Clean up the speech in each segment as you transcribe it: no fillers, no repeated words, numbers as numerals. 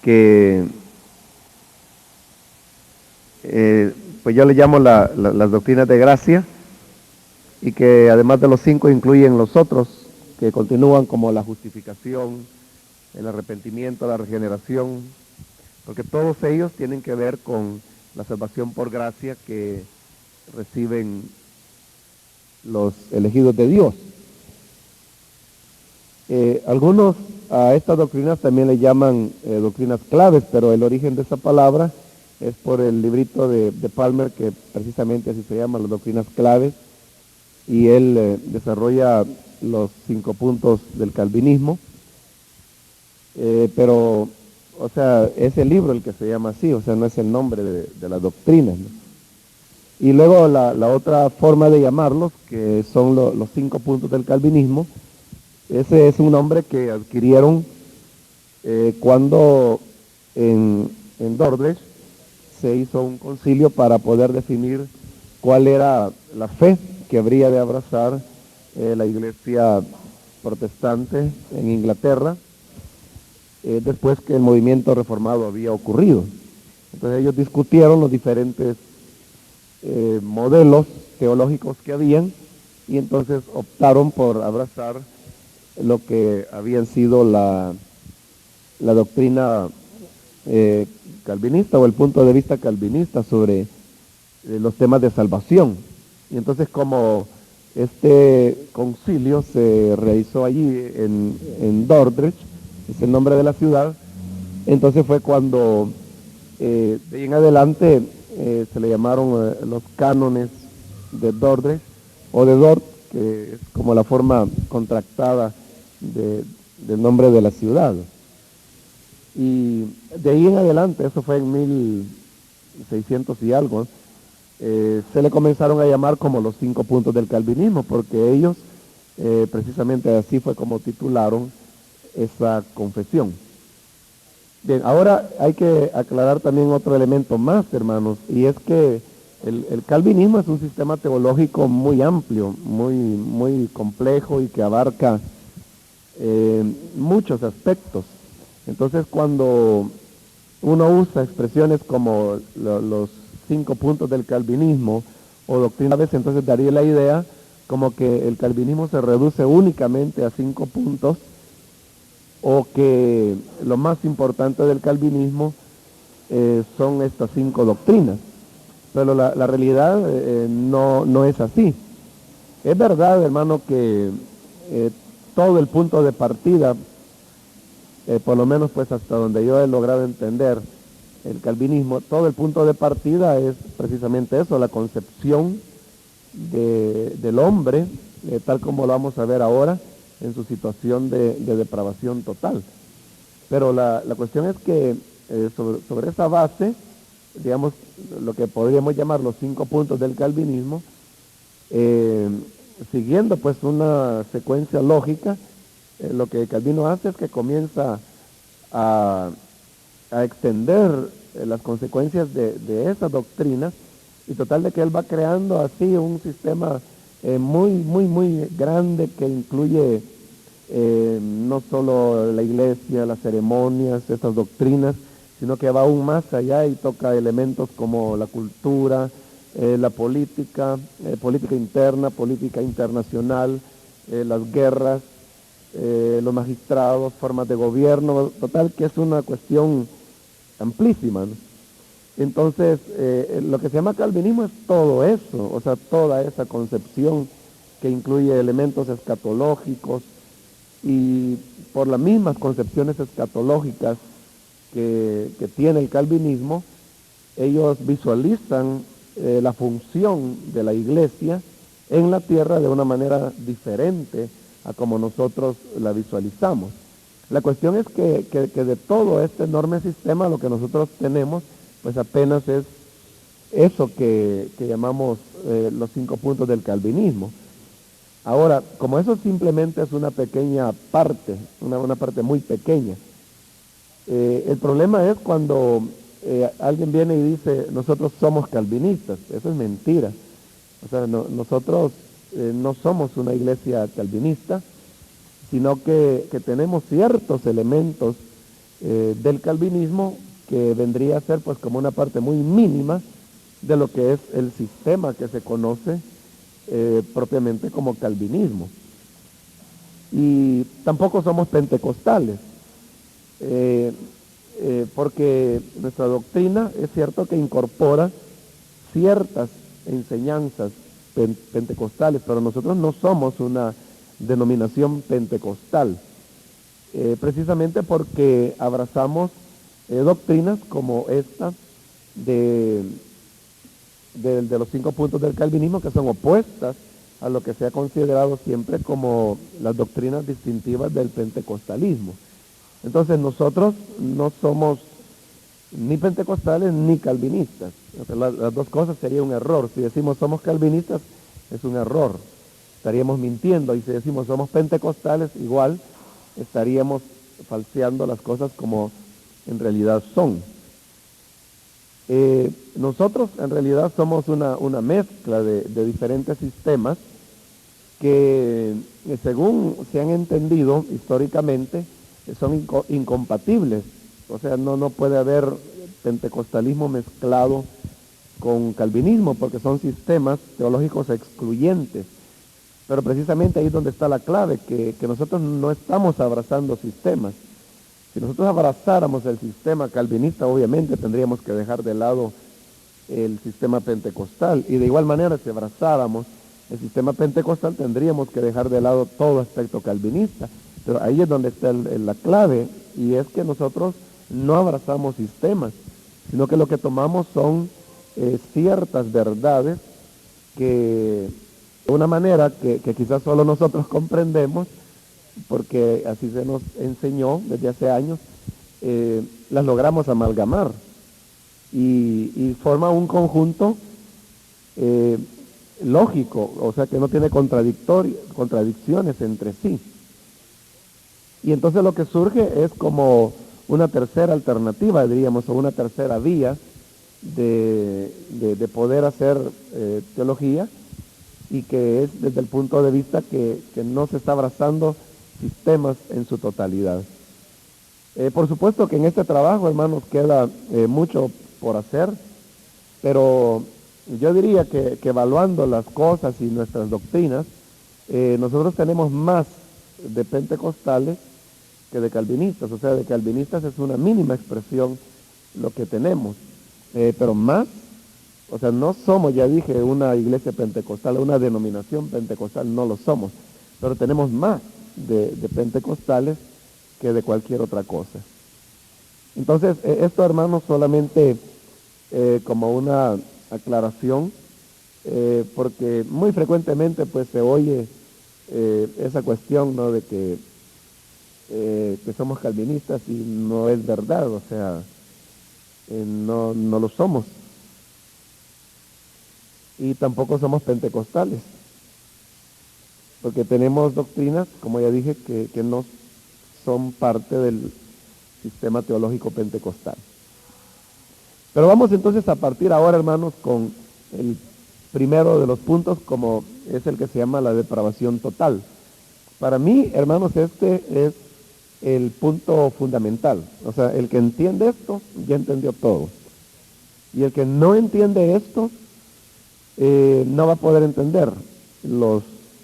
que pues yo le llamo las doctrinas de gracia, y que además de los 5 incluyen los otros que continúan, como la justificación, el arrepentimiento, la regeneración, porque todos ellos tienen que ver con la salvación por gracia que reciben los elegidos de Dios. Algunos a estas doctrinas también le llaman doctrinas claves, pero el origen de esa palabra es por el librito de Palmer, que precisamente así se llama, las doctrinas claves, y él desarrolla los 5 puntos del calvinismo, pero, o sea, es el libro el que se llama así, o sea, no es el nombre de las doctrinas, ¿no? Y luego la otra forma de llamarlos, que son los 5 puntos del calvinismo, ese es un nombre que adquirieron cuando en Dordrecht se hizo un concilio para poder definir cuál era la fe que habría de abrazar la iglesia protestante en Inglaterra, después que el movimiento reformado había ocurrido. Entonces ellos discutieron los diferentes modelos teológicos que habían, y entonces optaron por abrazar lo que habían sido la doctrina calvinista, o el punto de vista calvinista sobre los temas de salvación. Y entonces, como este concilio se realizó allí en Dordrecht, es el nombre de la ciudad, entonces fue cuando de ahí en adelante se le llamaron los cánones de Dordrecht, o de Dort, que es como la forma contractada del nombre de la ciudad. Y de ahí en adelante, eso fue en 1600 y algo, se le comenzaron a llamar como los 5 puntos del calvinismo, porque ellos, precisamente así fue como titularon esa confesión. Bien, ahora hay que aclarar también otro elemento más, hermanos, y es que el calvinismo es un sistema teológico muy amplio, muy complejo, y que abarca muchos aspectos. Entonces, cuando uno usa expresiones como los 5 puntos del calvinismo o doctrinas, entonces daría la idea como que el calvinismo se reduce únicamente a 5 puntos, o que lo más importante del calvinismo son estas 5 doctrinas. Pero la realidad no es así. Es verdad, hermano, que todo el punto de partida, por lo menos pues hasta donde yo he logrado entender el calvinismo, todo el punto de partida es precisamente eso, la concepción del hombre, tal como lo vamos a ver ahora, en su situación de depravación total. Pero la cuestión es que sobre esa base, digamos, lo que podríamos llamar los 5 puntos del calvinismo, siguiendo pues una secuencia lógica, lo que Calvino hace es que comienza a extender las consecuencias de esa doctrina, y total de que él va creando así un sistema muy grande, que incluye no solo la iglesia, las ceremonias, estas doctrinas, sino que va aún más allá y toca elementos como la cultura, la política, política interna, política internacional, las guerras, los magistrados, formas de gobierno, total que es una cuestión amplísima, ¿no? Entonces, lo que se llama calvinismo es todo eso, o sea, toda esa concepción que incluye elementos escatológicos, y por las mismas concepciones escatológicas que tiene el calvinismo, ellos visualizan la función de la iglesia en la tierra de una manera diferente a como nosotros la visualizamos. La cuestión es que de todo este enorme sistema, lo que nosotros tenemos pues apenas es eso que llamamos los 5 puntos del calvinismo. Ahora, como eso simplemente es una pequeña parte, una parte muy pequeña, el problema es cuando alguien viene y dice, nosotros somos calvinistas. Eso es mentira. O sea, nosotros no somos una iglesia calvinista, sino que tenemos ciertos elementos del calvinismo, que vendría a ser pues como una parte muy mínima de lo que es el sistema que se conoce propiamente como calvinismo. Y tampoco somos pentecostales, porque nuestra doctrina es cierto que incorpora ciertas enseñanzas pentecostales, pero nosotros no somos una denominación pentecostal, precisamente porque abrazamos doctrinas como esta de, de los 5 puntos del calvinismo, que son opuestas a lo que se ha considerado siempre como las doctrinas distintivas del pentecostalismo. Entonces nosotros no somos ni pentecostales ni calvinistas. O sea, las dos cosas sería un error. Si decimos somos calvinistas, es un error. Estaríamos mintiendo. Y si decimos somos pentecostales, igual estaríamos falseando las cosas como en realidad son. Nosotros en realidad somos una mezcla de diferentes sistemas que, según se han entendido históricamente, son incompatibles. O sea, no puede haber pentecostalismo mezclado con calvinismo, porque son sistemas teológicos excluyentes. Pero precisamente ahí es donde está la clave, que nosotros no estamos abrazando sistemas. Si nosotros abrazáramos el sistema calvinista, obviamente tendríamos que dejar de lado el sistema pentecostal. Y de igual manera, si abrazáramos el sistema pentecostal, tendríamos que dejar de lado todo aspecto calvinista. Pero ahí es donde está la clave, y es que nosotros no abrazamos sistemas, sino que lo que tomamos son ciertas verdades que de una manera que quizás solo nosotros comprendemos, porque así se nos enseñó desde hace años, las logramos amalgamar y forma un conjunto lógico, o sea que no tiene contradicciones entre sí. Y entonces lo que surge es como una tercera alternativa, diríamos, o una tercera vía de poder hacer teología, y que es desde el punto de vista que no se está abrazando sistemas en su totalidad. Por supuesto que en este trabajo, hermanos, queda mucho por hacer, pero yo diría que evaluando las cosas y nuestras doctrinas, nosotros tenemos más de pentecostales que de calvinistas. O sea, de calvinistas es una mínima expresión lo que tenemos, pero más, o sea, no somos, ya dije, una iglesia pentecostal, una denominación pentecostal, no lo somos, pero tenemos más de pentecostales que de cualquier otra cosa. Entonces, esto, hermanos, solamente como una aclaración, porque muy frecuentemente pues se oye esa cuestión, ¿no?, de que somos calvinistas, y no es verdad, o sea, no lo somos. Y tampoco somos pentecostales, porque tenemos doctrinas, como ya dije, que no son parte del sistema teológico pentecostal. Pero vamos entonces a partir ahora, hermanos, con el primero de los puntos, como es el que se llama la depravación total. Para mí, hermanos, este es el punto fundamental. O sea, el que entiende esto, ya entendió todo. Y el que no entiende esto, no va a poder entender los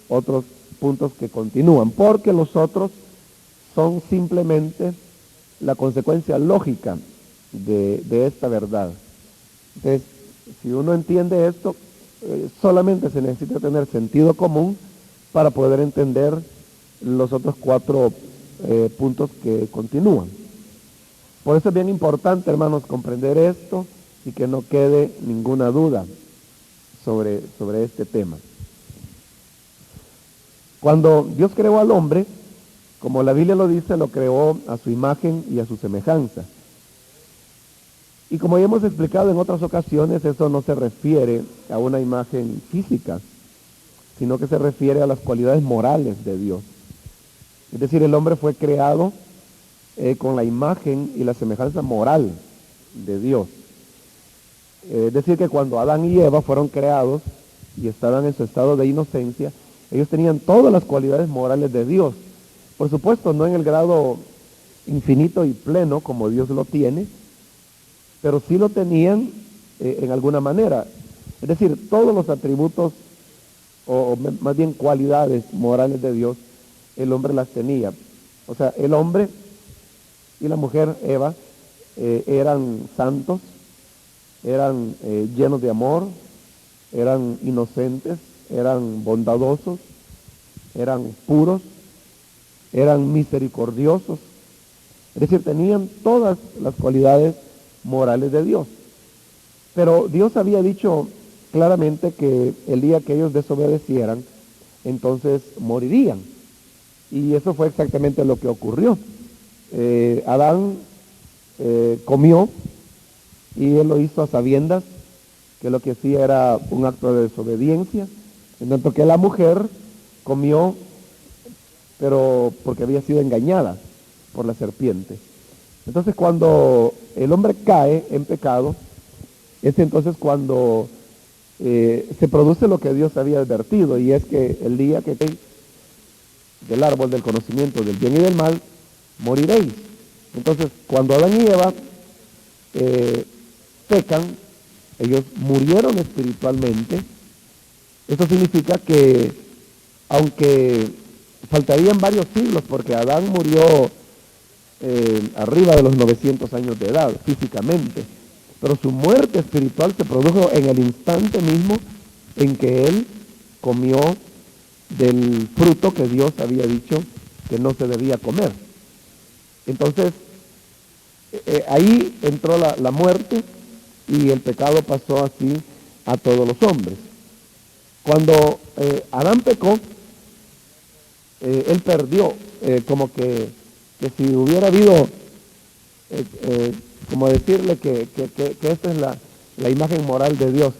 otros puntos que continúan, porque los otros son simplemente la consecuencia lógica de esta verdad. Entonces, si uno entiende esto, solamente se necesita tener sentido común para poder entender los otros 4 puntos que continúan. Por eso es bien importante, hermanos, comprender esto y que no quede ninguna duda sobre este tema. Cuando Dios creó al hombre, como la Biblia lo dice, lo creó a su imagen y a su semejanza. Y como ya hemos explicado en otras ocasiones, eso no se refiere a una imagen física, sino que se refiere a las cualidades morales de Dios. Es decir, el hombre fue creado con la imagen y la semejanza moral de Dios. Es decir, que cuando Adán y Eva fueron creados y estaban en su estado de inocencia, ellos tenían todas las cualidades morales de Dios. Por supuesto, no en el grado infinito y pleno como Dios lo tiene, pero sí lo tenían en alguna manera. Es decir, todos los atributos, más bien cualidades morales de Dios, el hombre las tenía. O sea, el hombre y la mujer, Eva, eran santos, eran llenos de amor, eran inocentes, eran bondadosos, eran puros, eran misericordiosos. Es decir, tenían todas las cualidades morales de Dios. Pero Dios había dicho claramente que el día que ellos desobedecieran, entonces morirían. Y eso fue exactamente lo que ocurrió. Adán comió y él lo hizo a sabiendas que lo que hacía era un acto de desobediencia, en tanto que la mujer comió, pero porque había sido engañada por la serpiente. Entonces cuando el hombre cae en pecado, es entonces cuando se produce lo que Dios había advertido, y es que el día que del árbol del conocimiento del bien y del mal, moriréis. Entonces, cuando Adán y Eva pecan, ellos murieron espiritualmente. Esto significa que, aunque faltarían varios siglos, porque Adán murió arriba de los 900 años de edad, físicamente, pero su muerte espiritual se produjo en el instante mismo en que él comió del fruto que Dios había dicho que no se debía comer. Entonces, ahí entró la muerte y el pecado pasó así a todos los hombres. Cuando Adán pecó, él perdió, como que si hubiera habido, como decirle que esta es la imagen moral de Dios,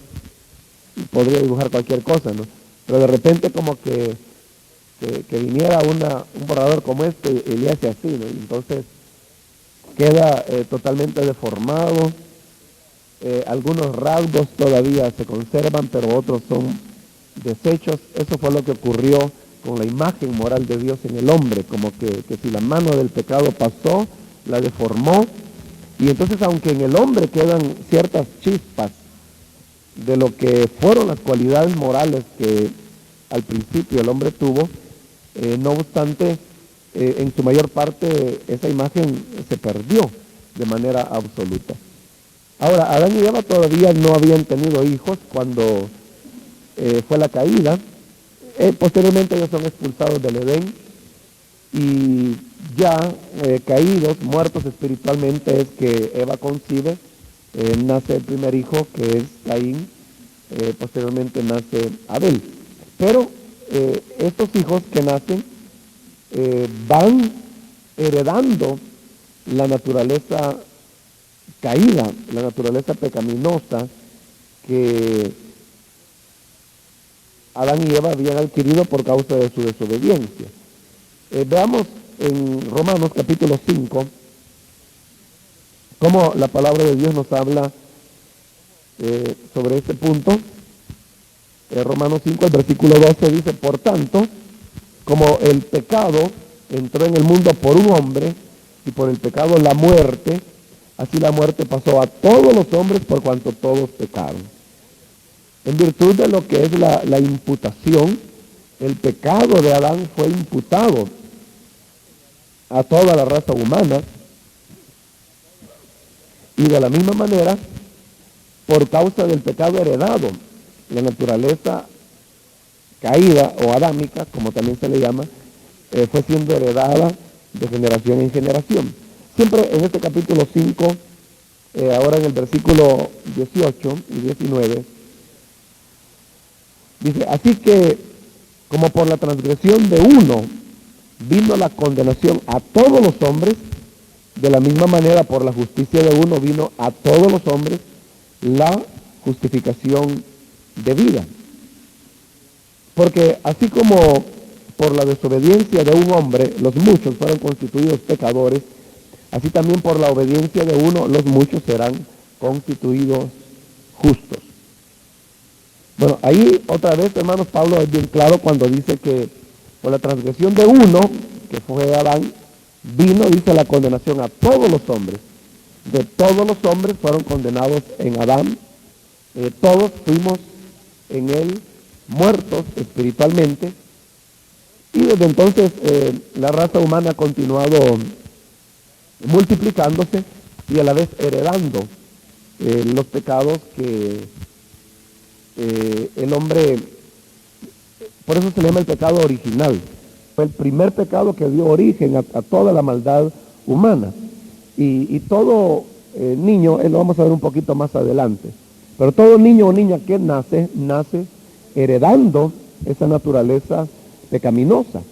y podría dibujar cualquier cosa, ¿no? Pero de repente como que viniera un borrador como este y le hace así, ¿no? Y entonces queda totalmente deformado. Algunos rasgos todavía se conservan, pero otros son desechos. Eso fue lo que ocurrió con la imagen moral de Dios en el hombre, como que si la mano del pecado pasó, la deformó, y entonces aunque en el hombre quedan ciertas chispas de lo que fueron las cualidades morales que al principio el hombre tuvo, no obstante, en su mayor parte esa imagen se perdió de manera absoluta. Ahora, Adán y Eva todavía no habían tenido hijos cuando fue la caída. Posteriormente ellos son expulsados del Edén y ya caídos, muertos espiritualmente, es que Eva concibe, nace el primer hijo que es Caín, posteriormente nace Abel. Pero estos hijos que nacen van heredando la naturaleza caída, la naturaleza pecaminosa que Adán y Eva habían adquirido por causa de su desobediencia. Veamos en Romanos capítulo 5 cómo la palabra de Dios nos habla sobre este punto. Romanos 5, el versículo 12 dice: por tanto, como el pecado entró en el mundo por un hombre, y por el pecado la muerte, así la muerte pasó a todos los hombres por cuanto todos pecaron. En virtud de lo que es la imputación, el pecado de Adán fue imputado a toda la raza humana, y de la misma manera, por causa del pecado heredado, la naturaleza caída o adámica, como también se le llama, fue siendo heredada de generación en generación. Siempre en este capítulo 5, ahora en el versículo 18 y 19, dice: así que, como por la transgresión de uno vino la condenación a todos los hombres, de la misma manera por la justicia de uno vino a todos los hombres la justificación de vida. Porque así como por la desobediencia de un hombre los muchos fueron constituidos pecadores, así también por la obediencia de uno los muchos serán constituidos justos. Bueno, ahí otra vez, hermanos, Pablo es bien claro cuando dice que por la transgresión de uno, que fue Adán, vino, dice, la condenación a todos los hombres. De todos los hombres fueron condenados en Adán. Todos fuimos en él muertos espiritualmente. Y desde entonces la raza humana ha continuado multiplicándose y a la vez heredando los pecados que el hombre, por eso se le llama el pecado original. Fue el primer pecado que dio origen a toda la maldad humana. Y todo niño, lo vamos a ver un poquito más adelante, pero todo niño o niña que nace heredando esa naturaleza pecaminosa,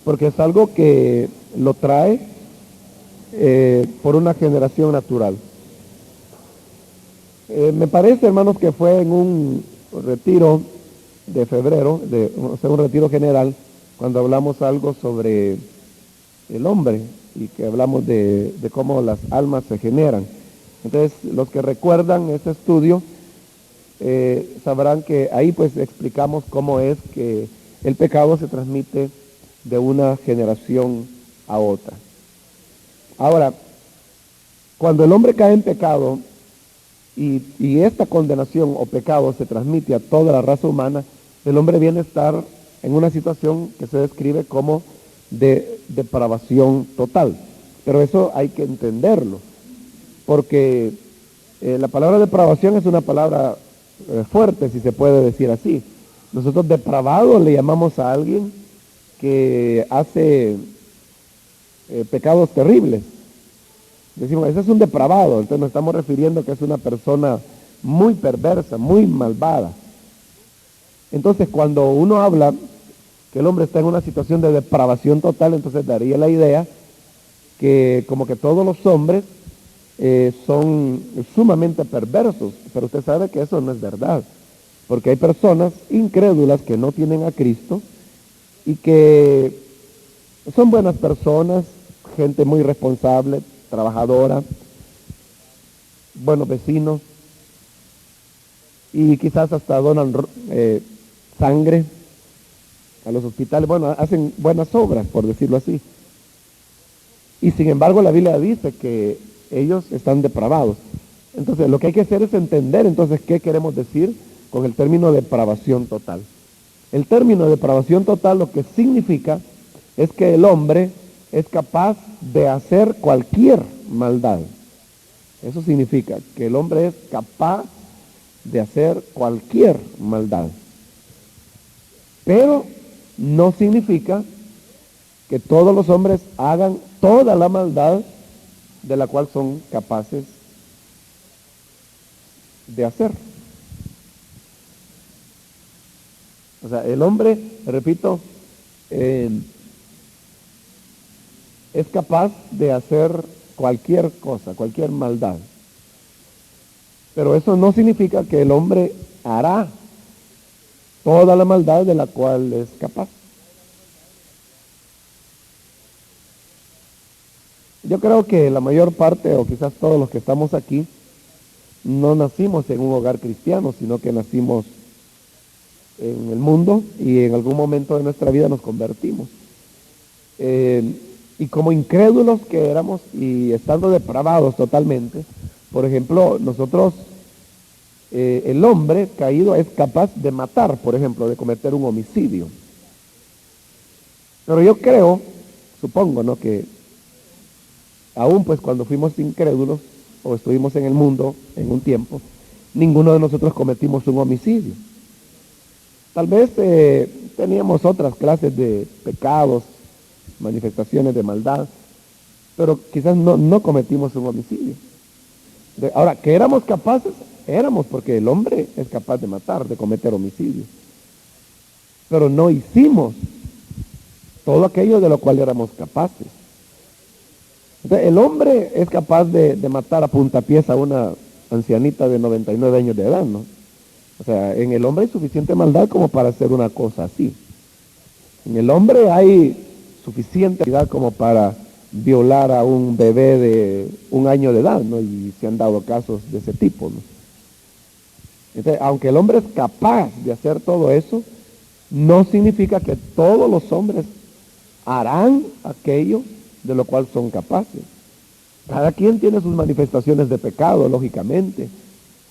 porque es algo que lo trae por una generación natural. Me parece, hermanos, que fue en un retiro de febrero, un retiro general, cuando hablamos algo sobre el hombre y que hablamos de cómo las almas se generan. Entonces, los que recuerdan ese estudio sabrán que ahí pues explicamos cómo es que el pecado se transmite de una generación a otra. Ahora, cuando el hombre cae en pecado y esta condenación o pecado se transmite a toda la raza humana, el hombre viene a estar en una situación que se describe como de depravación total. Pero eso hay que entenderlo, porque la palabra depravación es una palabra fuerte, si se puede decir así. Nosotros depravado le llamamos a alguien que hace pecados terribles. Decimos, ese es un depravado, entonces nos estamos refiriendo que es una persona muy perversa, muy malvada. Entonces, cuando uno habla que el hombre está en una situación de depravación total, entonces daría la idea que como que todos los hombres son sumamente perversos, pero usted sabe que eso no es verdad, porque hay personas incrédulas que no tienen a Cristo y que son buenas personas, gente muy responsable, trabajadora, buenos vecinos, y quizás hasta donan sangre a los hospitales, bueno, hacen buenas obras, por decirlo así. Y sin embargo la Biblia dice que ellos están depravados. Entonces lo que hay que hacer es entender entonces qué queremos decir con el término depravación total. El término depravación total lo que significa es que el hombre es capaz de hacer cualquier maldad. Eso significa que el hombre es capaz de hacer cualquier maldad. Pero no significa que todos los hombres hagan toda la maldad de la cual son capaces de hacer. O sea, el hombre, repito, es capaz de hacer cualquier cosa, cualquier maldad. Pero eso no significa que el hombre hará toda la maldad de la cual es capaz. Yo creo que la mayor parte, o quizás todos los que estamos aquí, no nacimos en un hogar cristiano, sino que nacimos en el mundo y en algún momento de nuestra vida nos convertimos. Y como incrédulos que éramos y estando depravados totalmente, por ejemplo, nosotros, el hombre caído es capaz de matar, por ejemplo, de cometer un homicidio. Pero yo creo, supongo, ¿no?, que aún pues cuando fuimos incrédulos o estuvimos en el mundo en un tiempo, ninguno de nosotros cometimos un homicidio. Tal vez teníamos otras clases de pecados, manifestaciones de maldad, pero quizás no cometimos un homicidio. Ahora, que éramos capaces, éramos, porque el hombre es capaz de matar, de cometer homicidio. Pero no hicimos todo aquello de lo cual éramos capaces. Entonces, el hombre es capaz de matar a puntapiés a una ancianita de 99 años de edad, ¿no? O sea, en el hombre hay suficiente maldad como para hacer una cosa así. En el hombre hay suficiente maldad como para violar a un bebé de 1 año de edad, ¿no? Y se han dado casos de ese tipo, ¿no? Entonces, aunque el hombre es capaz de hacer todo eso, no significa que todos los hombres harán aquello de lo cual son capaces. Cada quien tiene sus manifestaciones de pecado, lógicamente.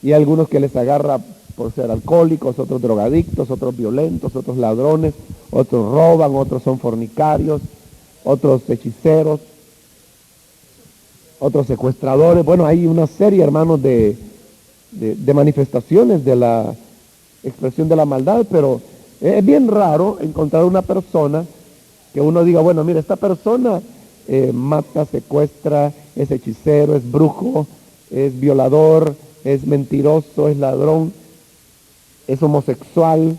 Y hay algunos que les agarra por ser alcohólicos, otros drogadictos, otros violentos, otros ladrones, otros roban, otros son fornicarios, otros hechiceros, otros secuestradores. Bueno, hay una serie, hermanos, de manifestaciones de la expresión de la maldad, pero es bien raro encontrar una persona que uno diga, bueno, mira, esta persona mata, secuestra, es hechicero, es brujo, es violador, es mentiroso, es ladrón, es homosexual,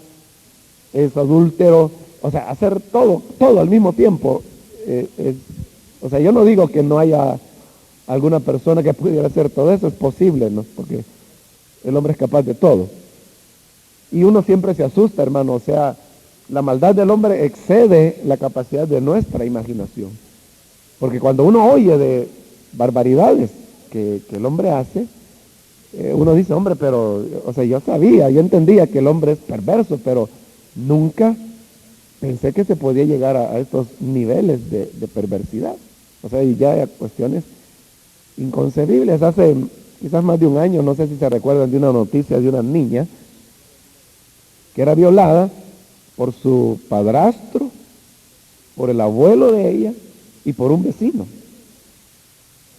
es adúltero, o sea, hacer todo al mismo tiempo. O sea, yo no digo que no haya alguna persona que pudiera hacer todo eso, es posible, ¿no? Porque el hombre es capaz de todo. Y uno siempre se asusta, hermano, o sea, la maldad del hombre excede la capacidad de nuestra imaginación. Porque cuando uno oye de barbaridades que el hombre hace, uno dice, hombre, pero, o sea, yo entendía que el hombre es perverso, pero nunca pensé que se podía llegar a estos niveles de perversidad. O sea, y ya hay cuestiones inconcebibles. Hace quizás más de un año, no sé si se recuerdan de una noticia de una niña que era violada por su padrastro, por el abuelo de ella y por un vecino.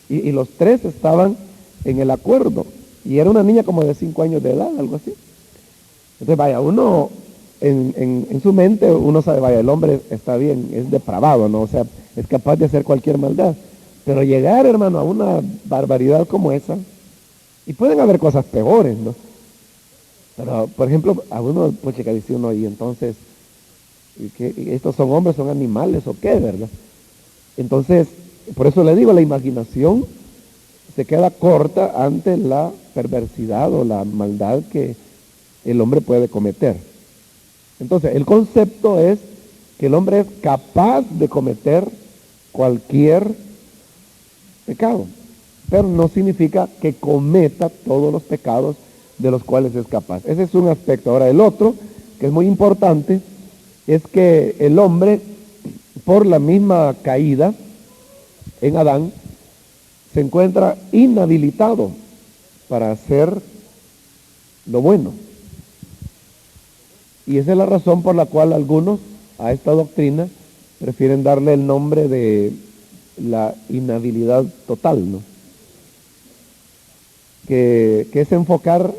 Y los tres estaban en el acuerdo. Y era una niña como de 5 años de edad, algo así. Entonces, vaya, uno en su mente, uno sabe, vaya, el hombre está bien, es depravado, ¿no? O sea, es capaz de hacer cualquier maldad. Pero llegar, hermano, a una barbaridad como esa, y pueden haber cosas peores, ¿no? Pero, por ejemplo, a uno, pues, que dice uno, y entonces, ¿estos son hombres, son animales o qué, verdad? Entonces, por eso le digo, la imaginación se queda corta ante la perversidad o la maldad que el hombre puede cometer. Entonces, el concepto es que el hombre es capaz de cometer cualquier pecado, pero no significa que cometa todos los pecados de los cuales es capaz. Ese es un aspecto. Ahora, el otro, que es muy importante, es que el hombre, por la misma caída en Adán, se encuentra inhabilitado para hacer lo bueno. Y esa es la razón por la cual algunos a esta doctrina prefieren darle el nombre de la inhabilidad total, ¿no? Que es enfocar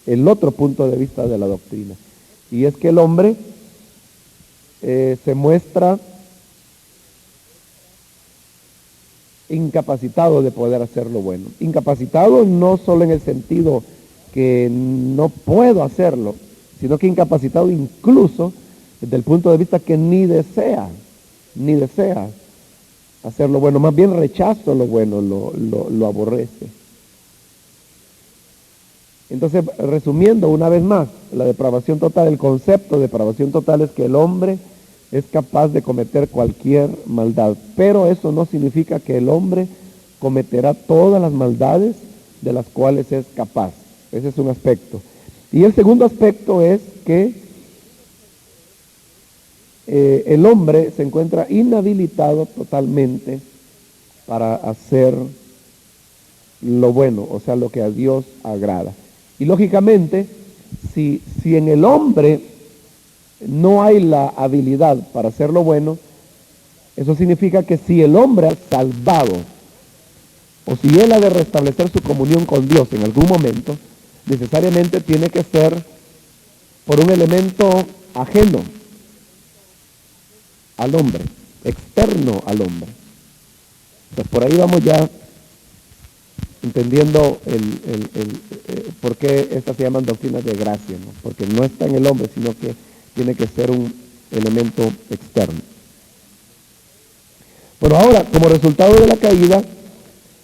el otro punto de vista de la doctrina. Y es que el hombre se muestra incapacitado de poder hacer lo bueno. Incapacitado no solo en el sentido que no puedo hacerlo, sino que incapacitado incluso desde el punto de vista que ni desea hacer lo bueno, más bien rechazo lo bueno, lo aborrece. Entonces, resumiendo una vez más, la depravación total, el concepto de depravación total es que el hombre es capaz de cometer cualquier maldad, pero eso no significa que el hombre cometerá todas las maldades de las cuales es capaz. Ese es un aspecto. Y el segundo aspecto es que el hombre se encuentra inhabilitado totalmente para hacer lo bueno, o sea, lo que a Dios agrada. Y lógicamente, si en el hombre no hay la habilidad para hacer lo bueno, eso significa que si el hombre es salvado, o si él ha de restablecer su comunión con Dios en algún momento, necesariamente tiene que ser por un elemento ajeno al hombre, externo al hombre. Pues por ahí vamos ya entendiendo por qué estas se llaman doctrinas de gracia, ¿no? Porque no está en el hombre, sino que tiene que ser un elemento externo. Bueno, ahora, como resultado de la caída,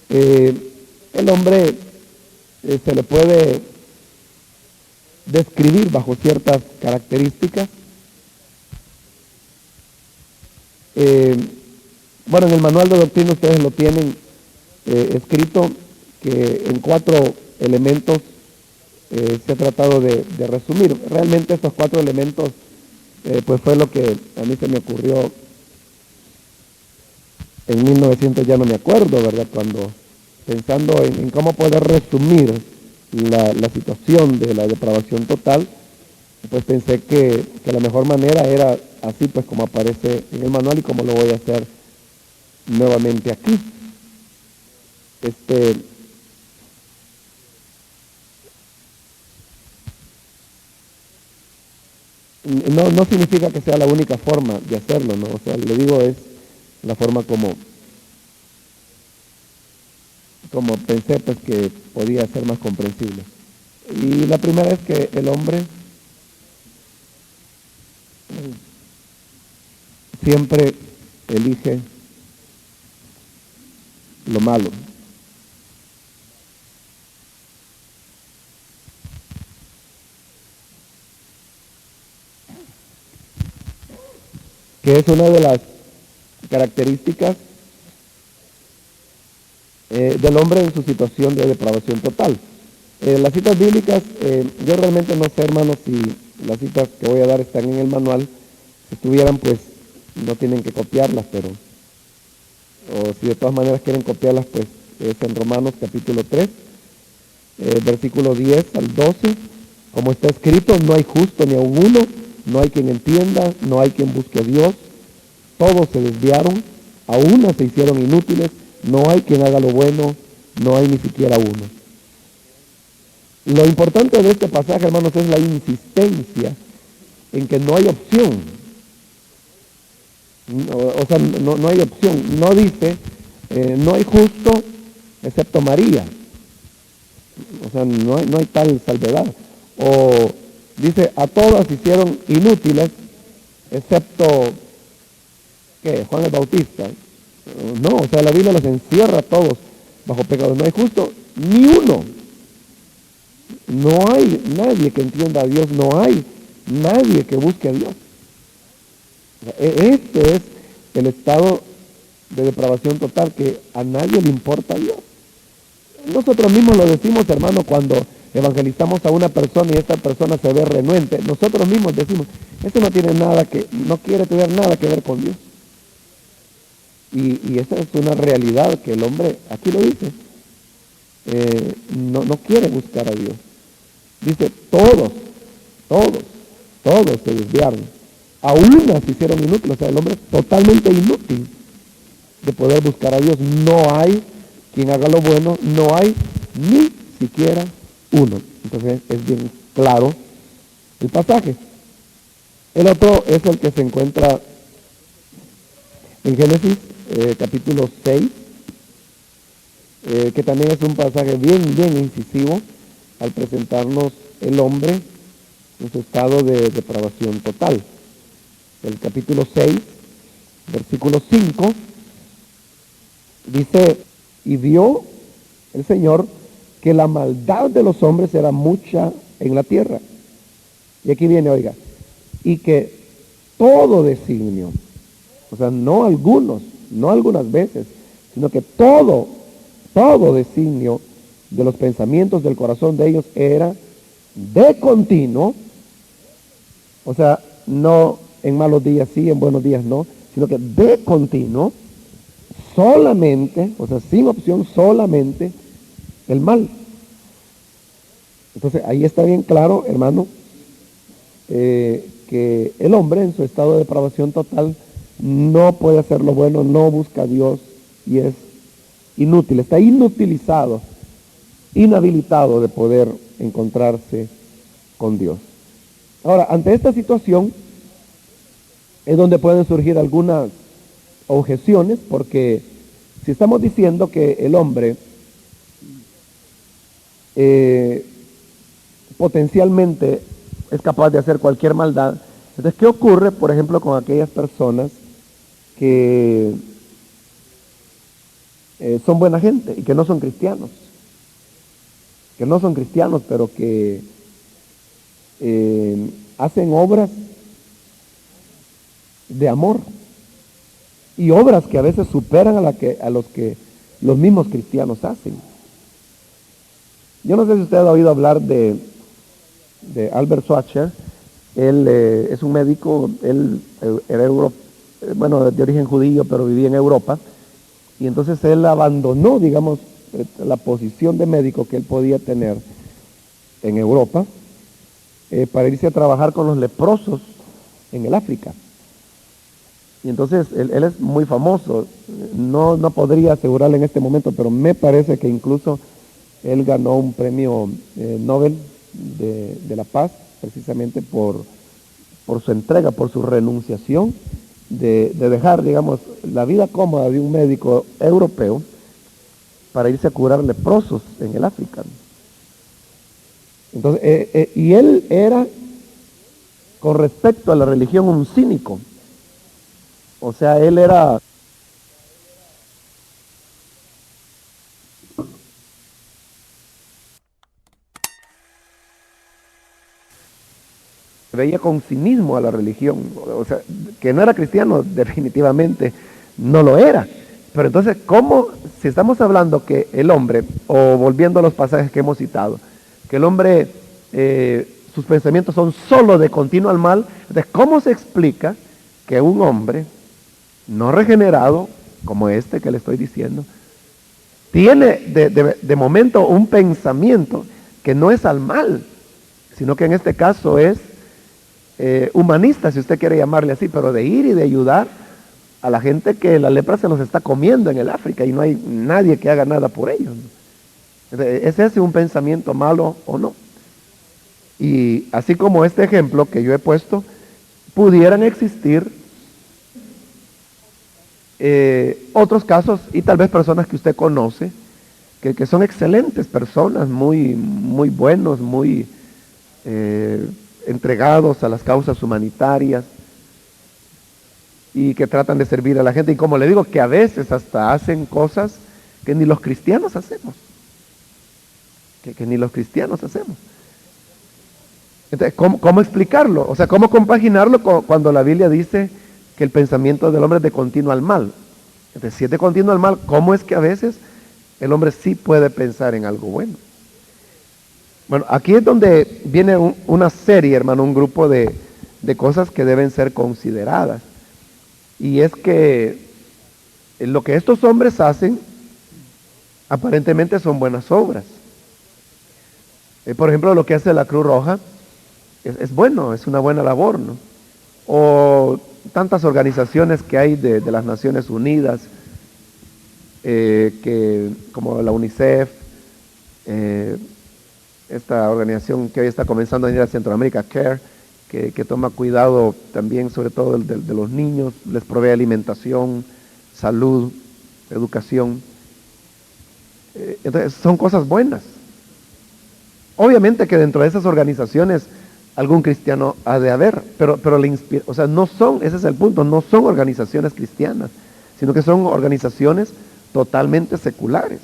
el hombre se le puede describir bajo ciertas características. Bueno, en el manual de doctrina ustedes lo tienen escrito, que en 4 elementos se ha tratado de resumir. Realmente estos 4 elementos pues fue lo que a mí se me ocurrió en 1900, ya no me acuerdo, ¿verdad? Cuando pensando en cómo poder resumir la situación de la depravación total, pues pensé que la mejor manera era así, pues como aparece en el manual y como lo voy a hacer nuevamente aquí. No significa que sea la única forma de hacerlo, ¿no? O sea, le digo, es la forma como pensé, pues, que podía ser más comprensible. Y la primera es que el hombre siempre elige lo malo. Que es una de las características del hombre en su situación de depravación total. Las citas bíblicas, yo realmente no sé, hermanos, si las citas que voy a dar están en el manual. Si estuvieran, pues no tienen que copiarlas, pero, o si de todas maneras quieren copiarlas, pues es en Romanos capítulo 3, versículo 10 al 12. Como está escrito, no hay justo ni aun uno, no hay quien entienda, no hay quien busque a Dios. Todos se desviaron, a una se hicieron inútiles, no hay quien haga lo bueno, no hay ni siquiera uno. Lo importante de este pasaje, hermanos, es la insistencia en que no hay opción. O sea, no hay opción. No dice, no hay justo excepto María. O sea, no hay tal salvedad. O dice, a todas se hicieron inútiles excepto, ¿qué? Juan el Bautista. No, o sea, la Biblia los encierra a todos bajo pecado. No hay justo ni uno. No hay nadie que entienda a Dios, no hay nadie que busque a Dios. Este es el estado de depravación total, que a nadie le importa a Dios. Nosotros mismos lo decimos, hermano, cuando evangelizamos a una persona y esta persona se ve renuente. Nosotros mismos decimos, este no quiere tener nada que ver con Dios. Y esa es una realidad que el hombre, aquí lo dice, no quiere buscar a Dios. Dice, todos se desviaron. A una se hicieron inútiles. O sea, el hombre es totalmente inútil de poder buscar a Dios. No hay quien haga lo bueno, no hay ni siquiera uno. Entonces es bien claro el pasaje. El otro es el que se encuentra en Génesis capítulo 6, que también es un pasaje bien incisivo al presentarnos el hombre en su estado de depravación total. El capítulo 6, versículo 5, dice, y vio el Señor que la maldad de los hombres era mucha en la tierra. Y aquí viene, oiga, y que todo designio, o sea, no algunos, no algunas veces, sino que todo designio de los pensamientos del corazón de ellos era de continuo, o sea, no en malos días sí, en buenos días no, sino que de continuo, solamente, o sea, sin opción, solamente el mal. Entonces, ahí está bien claro, hermano, que el hombre en su estado de depravación total no puede hacer lo bueno, no busca a Dios y es inútil, está inutilizado, inhabilitado de poder encontrarse con Dios. Ahora, ante esta situación es donde pueden surgir algunas objeciones, porque si estamos diciendo que el hombre potencialmente es capaz de hacer cualquier maldad, entonces, ¿qué ocurre, por ejemplo, con aquellas personas que son buena gente y que no son cristianos? Que no son cristianos, pero que hacen obras de amor y obras que a veces superan a los que los mismos cristianos hacen. Yo no sé si usted ha oído hablar de Albert Schweitzer. Él es un médico, él era de origen judío, pero vivía en Europa, y entonces él abandonó, digamos, la posición de médico que él podía tener en Europa para irse a trabajar con los leprosos en el África. Y entonces él es muy famoso, no podría asegurarle en este momento, pero me parece que incluso él ganó un premio Nobel de la Paz, precisamente por su entrega, por su renunciación de dejar, digamos, la vida cómoda de un médico europeo para irse a curar leprosos en el África. Entonces, y él era, con respecto a la religión, un cínico. O sea, él era... veía con cinismo a la religión, o sea, que no era cristiano, definitivamente no lo era. Pero entonces, ¿cómo, si estamos hablando que el hombre, o volviendo a los pasajes que hemos citado, que el hombre, sus pensamientos son solo de continuo al mal, entonces, ¿cómo se explica que un hombre no regenerado, como este que le estoy diciendo, tiene de momento un pensamiento que no es al mal, sino que en este caso es humanista, si usted quiere llamarle así, pero de ir y de ayudar a la gente que la lepra se los está comiendo en el África y no hay nadie que haga nada por ellos, ¿no? ¿Es ese un pensamiento malo o no? Y así como este ejemplo que yo he puesto, pudieran existir otros casos y tal vez personas que usted conoce, que son excelentes personas, muy, muy buenos, muy entregados a las causas humanitarias y que tratan de servir a la gente. Y como le digo, que a veces hasta hacen cosas que ni los cristianos hacemos. Que ni los cristianos hacemos. Entonces, ¿cómo explicarlo? O sea, ¿cómo compaginarlo cuando la Biblia dice que el pensamiento del hombre es de continuo al mal? Entonces, si es de continuo al mal, ¿cómo es que a veces el hombre sí puede pensar en algo bueno? Bueno, aquí es donde viene una serie, hermano, un grupo de cosas que deben ser consideradas. Y es que lo que estos hombres hacen, aparentemente son buenas obras. Por ejemplo, lo que hace la Cruz Roja es bueno, es una buena labor, ¿no? O tantas organizaciones que hay de las Naciones Unidas, como la UNICEF, esta organización que hoy está comenzando a venir a Centroamérica, CARE, que toma cuidado también sobre todo de los niños, les provee alimentación, salud, educación. Entonces son cosas buenas. Obviamente que dentro de esas organizaciones algún cristiano ha de haber, pero o sea, no son, ese es el punto, no son organizaciones cristianas, sino que son organizaciones totalmente seculares.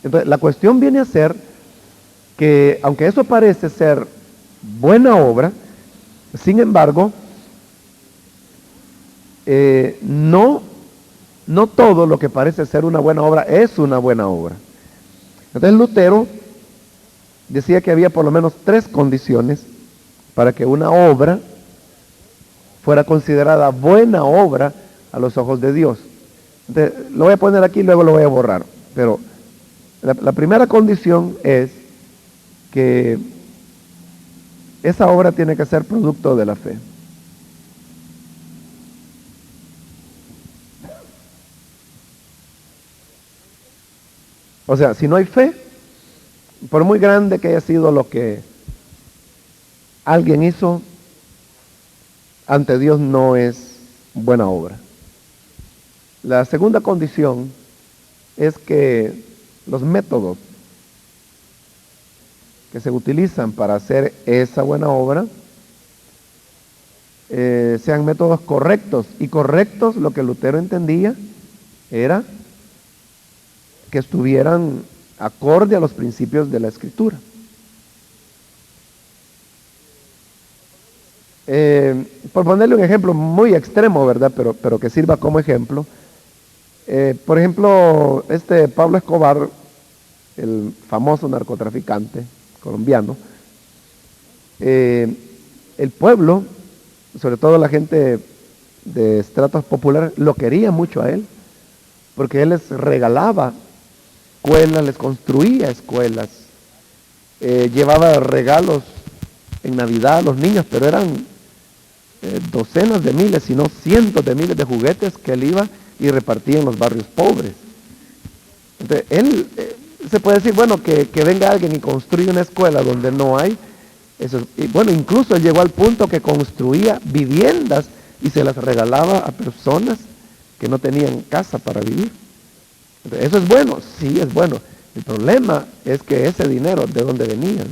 Entonces, la cuestión viene a ser que, aunque eso parece ser buena obra, sin embargo, no todo lo que parece ser una buena obra es una buena obra. Entonces Lutero decía que había por lo menos 3 condiciones para que una obra fuera considerada buena obra a los ojos de Dios. Entonces, lo voy a poner aquí y luego lo voy a borrar. Pero la primera condición es que esa obra tiene que ser producto de la fe. O sea, si no hay fe, por muy grande que haya sido lo que alguien hizo, ante Dios no es buena obra. La segunda condición es que los métodos que se utilizan para hacer esa buena obra sean métodos correctos. Y correctos, lo que Lutero entendía era que estuvieran acorde a los principios de la Escritura. Por ponerle un ejemplo muy extremo, ¿verdad? Pero que sirva como ejemplo. Por ejemplo, Pablo Escobar, el famoso narcotraficante colombiano, el pueblo, sobre todo la gente de estratos populares, lo quería mucho a él. porque él les regalaba escuelas, les construía escuelas, llevaba regalos en Navidad a los niños, pero eran docenas de miles, si no cientos de miles de juguetes que él iba y repartía en los barrios pobres. Entonces, él se puede decir, bueno, que venga alguien y construya una escuela donde no hay, eso, y bueno, incluso él llegó al punto que construía viviendas y se las regalaba a personas que no tenían casa para vivir. Entonces, ¿eso es bueno? Sí, es bueno. El problema es que ese dinero, ¿de dónde venían?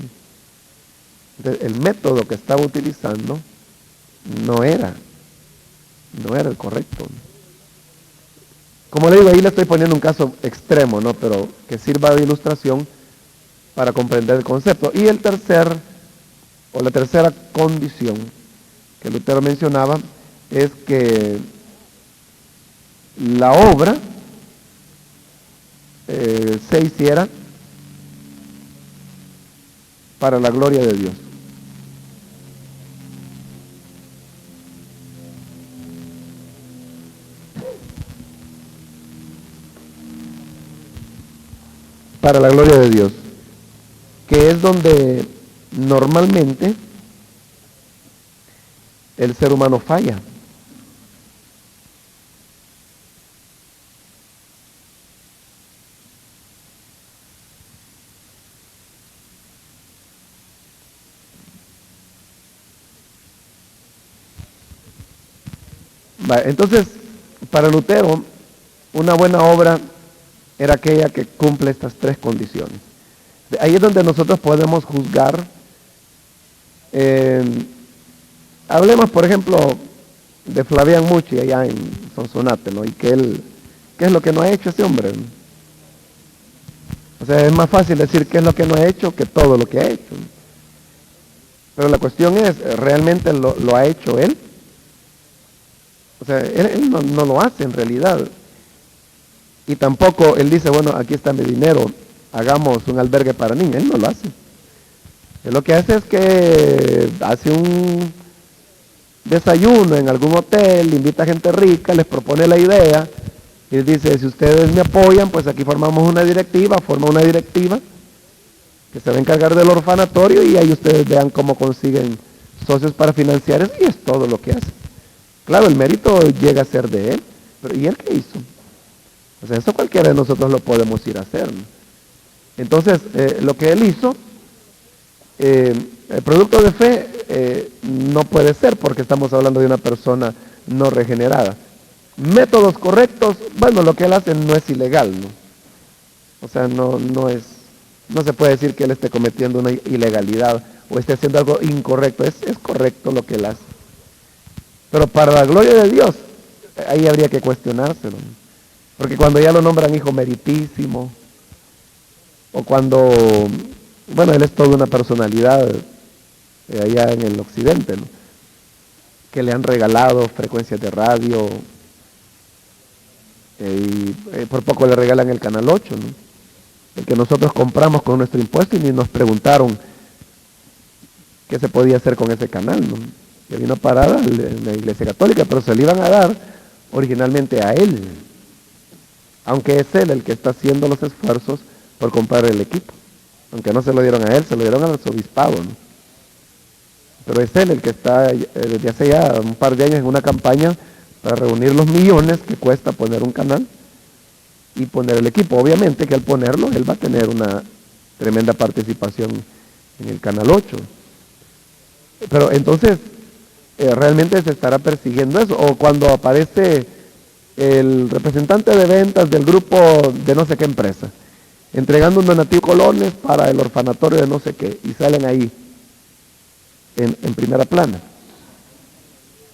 Entonces, el método que estaba utilizando no era el correcto. Como le digo, ahí le estoy poniendo un caso extremo, ¿no? Pero que sirva de ilustración para comprender el concepto. Y la tercera condición que Lutero mencionaba es que la obra se hiciera para la gloria de Dios. Para la gloria de Dios, que es donde normalmente el ser humano falla. Entonces, para Lutero, una buena obra era aquella que cumple estas tres condiciones. Ahí es donde nosotros podemos juzgar. Hablemos, por ejemplo, de Flavián Mucci allá en Sonsonate, ¿no? Y ¿qué es lo que no ha hecho ese hombre? O sea, es más fácil decir qué es lo que no ha hecho que todo lo que ha hecho. Pero la cuestión es, ¿realmente lo ha hecho él? O sea, él no lo hace en realidad. Y tampoco él dice, bueno, aquí está mi dinero, hagamos un albergue para niños. Él no lo hace. Él lo que hace es que hace un desayuno en algún hotel, invita a gente rica, les propone la idea y dice, si ustedes me apoyan, pues aquí forma una directiva que se va a encargar del orfanatorio y ahí ustedes vean cómo consiguen socios para financiar eso, y es todo lo que hace. Claro, el mérito llega a ser de él, pero ¿y él qué hizo? O sea, eso cualquiera de nosotros lo podemos ir a hacer, ¿no? Entonces, lo que él hizo, el producto de fe no puede ser, porque estamos hablando de una persona no regenerada. Métodos correctos, bueno, lo que él hace no es ilegal, ¿no? O sea, no se puede decir que él esté cometiendo una ilegalidad o esté haciendo algo incorrecto, es correcto lo que él hace. Pero para la gloria de Dios, ahí habría que cuestionárselo, ¿no? Porque cuando ya lo nombran hijo meritísimo, o cuando, bueno, él es toda una personalidad allá en el occidente, ¿no? Que le han regalado frecuencias de radio, y por poco le regalan el Canal 8, ¿no? El que nosotros compramos con nuestro impuesto y ni nos preguntaron qué se podía hacer con ese canal, ¿no? Que vino parada en la Iglesia Católica, pero se le iban a dar originalmente a él, aunque es él el que está haciendo los esfuerzos por comprar el equipo, aunque no se lo dieron a él, se lo dieron al arzobispado, ¿no? Pero es él el que está desde hace ya un par de años en una campaña para reunir los millones que cuesta poner un canal y poner el equipo. Obviamente que al ponerlo él va a tener una tremenda participación en el Canal 8. Pero entonces, ¿realmente se estará persiguiendo eso? O cuando aparece el representante de ventas del grupo de no sé qué empresa, entregando un donativo colones para el orfanatorio de no sé qué, y salen ahí en primera plana.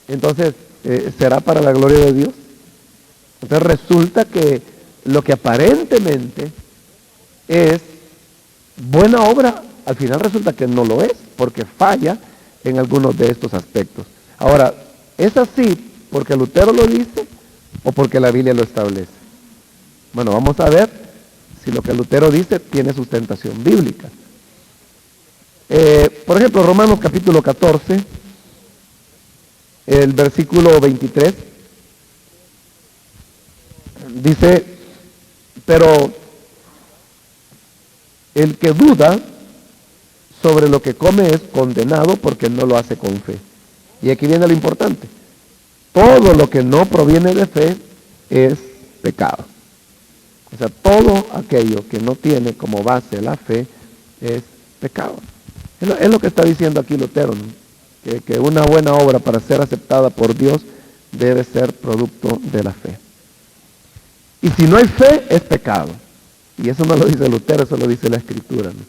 Entonces, ¿será para la gloria de Dios? Entonces resulta que lo que aparentemente es buena obra, al final resulta que no lo es, porque falla en algunos de estos aspectos. Ahora, ¿es así porque Lutero lo dice o porque la Biblia lo establece? Bueno, vamos a ver si lo que Lutero dice tiene sustentación bíblica. Por ejemplo, Romanos capítulo 14, el versículo 23, dice, Pero el que duda sobre lo que come es condenado porque no lo hace con fe. Y aquí viene lo importante. Todo lo que no proviene de fe es pecado. O sea, todo aquello que no tiene como base la fe es pecado. Es lo que está diciendo aquí Lutero, ¿no? Que una buena obra para ser aceptada por Dios debe ser producto de la fe. Y si no hay fe, es pecado. Y eso no lo dice Lutero, eso lo dice la Escritura, ¿no?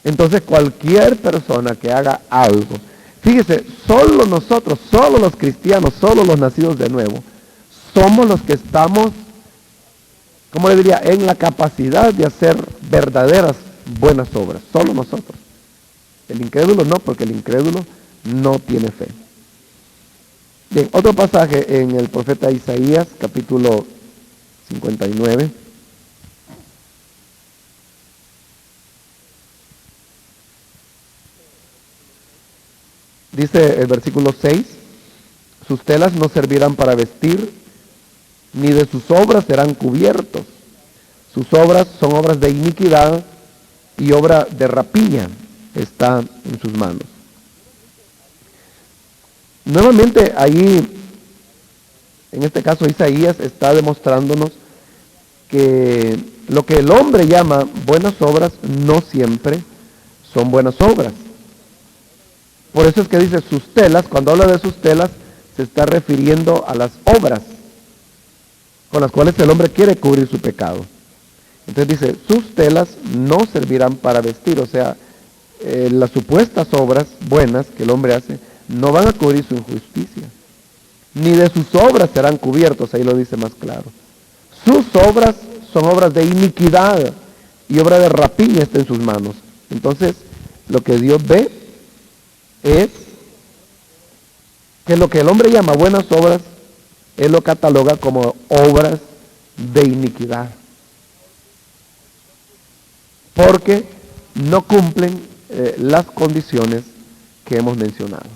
Entonces cualquier persona que haga algo, fíjese, solo nosotros, solo los cristianos, solo los nacidos de nuevo, somos los que estamos, ¿cómo le diría?, en la capacidad de hacer verdaderas buenas obras, solo nosotros. El incrédulo no, porque el incrédulo no tiene fe. Bien, otro pasaje en el profeta Isaías, capítulo 59. Dice el versículo 6, sus telas no servirán para vestir, ni de sus obras serán cubiertos. Sus obras son obras de iniquidad y obra de rapiña está en sus manos. Nuevamente ahí, en este caso Isaías está demostrándonos que lo que el hombre llama buenas obras no siempre son buenas obras. Por eso es que dice sus telas, cuando habla de sus telas, se está refiriendo a las obras con las cuales el hombre quiere cubrir su pecado. Entonces dice, sus telas no servirán para vestir, o sea, las supuestas obras buenas que el hombre hace no van a cubrir su injusticia, ni de sus obras serán cubiertos, ahí lo dice más claro. Sus obras son obras de iniquidad y obra de rapiña está en sus manos. Entonces, lo que Dios ve es que lo que el hombre llama buenas obras, él lo cataloga como obras de iniquidad, porque no cumplen las condiciones que hemos mencionado.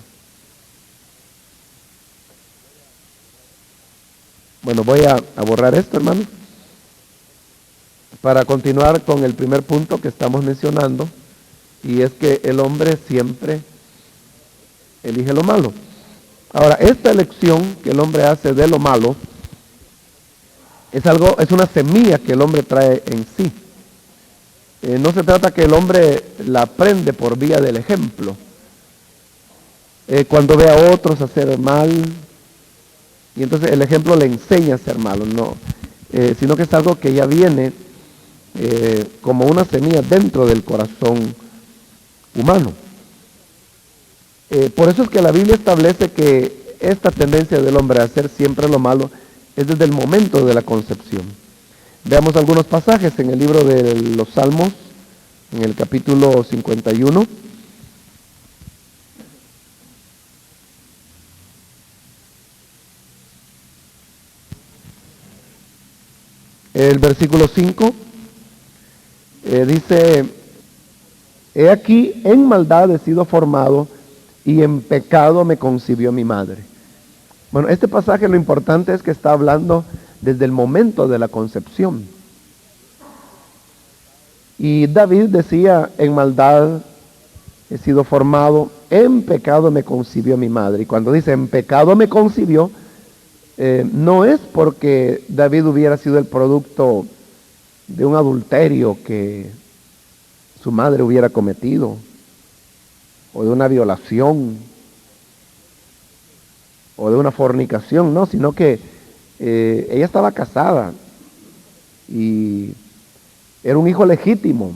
Bueno, voy a borrar esto, hermano, para continuar con el primer punto que estamos mencionando, y es que el hombre siempre elige lo malo. Ahora, esta elección que el hombre hace de lo malo es una semilla que el hombre trae en sí. No se trata que el hombre la aprende por vía del ejemplo. Cuando ve a otros hacer mal, y entonces el ejemplo le enseña a ser malo, no, sino que es algo que ya viene como una semilla dentro del corazón humano. Por eso es que la Biblia establece que esta tendencia del hombre a hacer siempre lo malo es desde el momento de la concepción. Veamos algunos pasajes en el libro de los Salmos, en el capítulo 51. El versículo 5 dice, he aquí, en maldad he sido formado y en pecado me concibió mi madre. Bueno, este pasaje lo importante es que está hablando desde el momento de la concepción. Y David decía, en maldad he sido formado, en pecado me concibió mi madre. Y cuando dice en pecado me concibió, no es porque David hubiera sido el producto de un adulterio que su madre hubiera cometido, o de una violación, o de una fornicación, no, sino que ella estaba casada y era un hijo legítimo,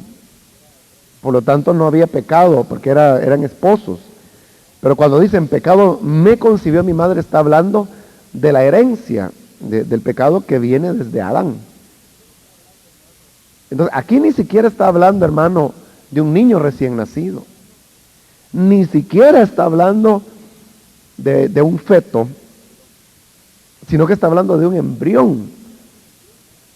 por lo tanto no había pecado, porque eran esposos. Pero cuando dicen pecado me concibió mi madre, está hablando de la herencia, del pecado que viene desde Adán. Entonces aquí ni siquiera está hablando, hermano, de un niño recién nacido, ni siquiera está hablando de un feto, sino que está hablando de un embrión,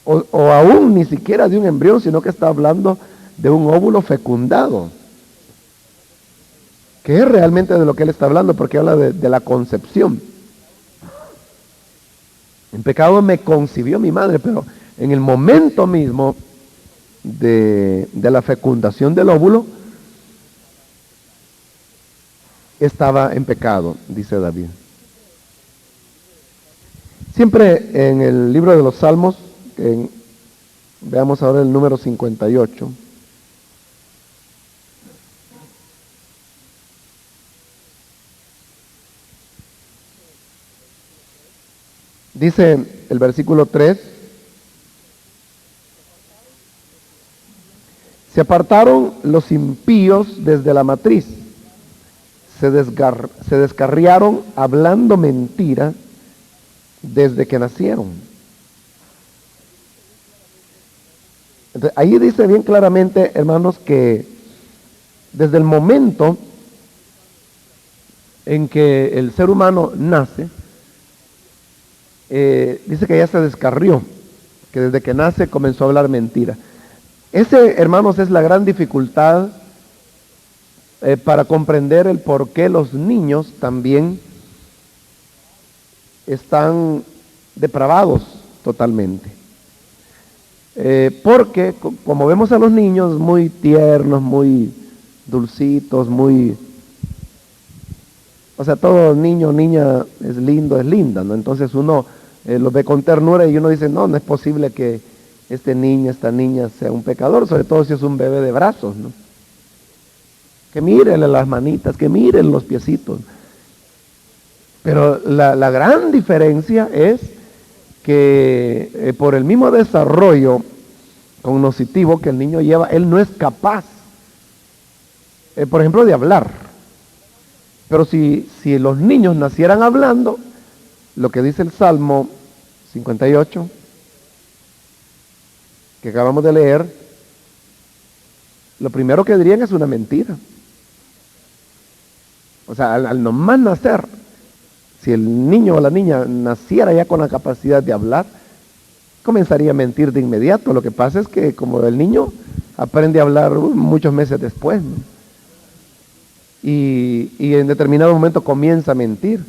o aún ni siquiera de un embrión, sino que está hablando de un óvulo fecundado, que es realmente de lo que él está hablando, porque habla de la concepción. En pecado me concibió mi madre, pero en el momento mismo de la fecundación del óvulo, estaba en pecado, dice David. Siempre en el libro de los Salmos, veamos ahora el número 58. Dice el versículo 3, se apartaron los impíos desde la matriz, se descarriaron hablando mentira desde que nacieron. Entonces, ahí dice bien claramente, hermanos, que desde el momento en que el ser humano nace, dice que ya se descarrió, que desde que nace comenzó a hablar mentira. Ese, hermanos, es la gran dificultad para comprender el por qué los niños también están depravados totalmente. Porque como vemos a los niños muy tiernos, muy dulcitos, o sea, todo niño o niña es lindo, es linda, ¿no? Entonces uno los ve con ternura y uno dice, no es posible que este niño, esta niña sea un pecador, sobre todo si es un bebé de brazos, ¿no? Que mírenle las manitas, que miren los piecitos. Pero la gran diferencia es que por el mismo desarrollo cognitivo que el niño lleva, él no es capaz, por ejemplo, de hablar. Pero si los niños nacieran hablando, lo que dice el Salmo 58, que acabamos de leer, lo primero que dirían es una mentira. O sea, al nomás nacer, si el niño o la niña naciera ya con la capacidad de hablar, comenzaría a mentir de inmediato. Lo que pasa es que como el niño aprende a hablar muchos meses después, ¿no? Y en determinado momento comienza a mentir.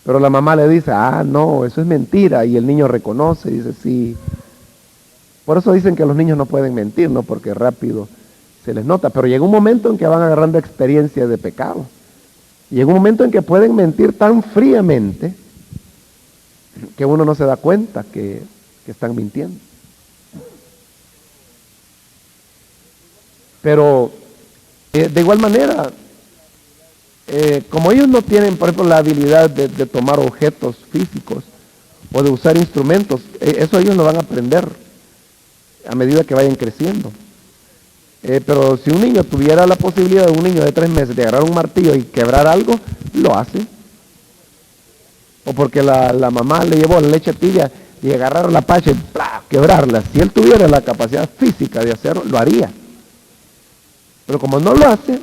Pero la mamá le dice, no, eso es mentira. Y el niño reconoce y dice, sí. Por eso dicen que los niños no pueden mentir, ¿no? Porque rápido se les nota. Pero llega un momento en que van agarrando experiencia de pecado. Llega un momento en que pueden mentir tan fríamente que uno no se da cuenta que están mintiendo. Pero de igual manera, como ellos no tienen, por ejemplo, la habilidad de tomar objetos físicos o de usar instrumentos, eso ellos lo van a aprender a medida que vayan creciendo. Pero si un niño tuviera la posibilidad de un niño de 3 meses de agarrar un martillo y quebrar algo, lo hace. O porque la mamá le llevó la leche tibia y agarrar la pacha y quebrarla. Si él tuviera la capacidad física de hacerlo, lo haría. Pero como no lo hace,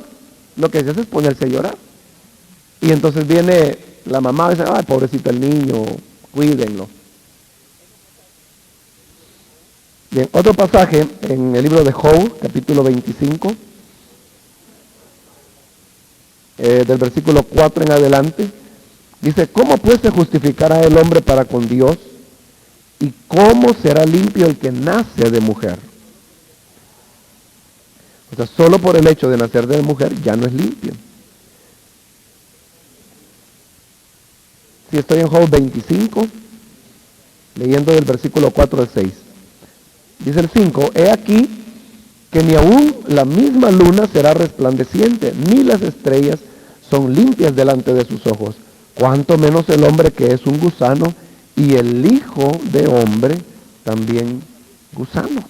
lo que hace es ponerse a llorar. Y entonces viene la mamá y dice, ay, pobrecito el niño, cuídenlo. Bien, otro pasaje en el libro de Job, capítulo 25, del versículo 4 en adelante, dice, ¿cómo pues se justificará el hombre para con Dios? ¿Y cómo será limpio el que nace de mujer? O sea, solo por el hecho de nacer de mujer ya no es limpio. Si estoy en Job 25, leyendo del versículo 4 al 6. Dice el 5, he aquí que ni aún la misma luna será resplandeciente, ni las estrellas son limpias delante de sus ojos, cuanto menos el hombre que es un gusano, y el hijo de hombre también gusano.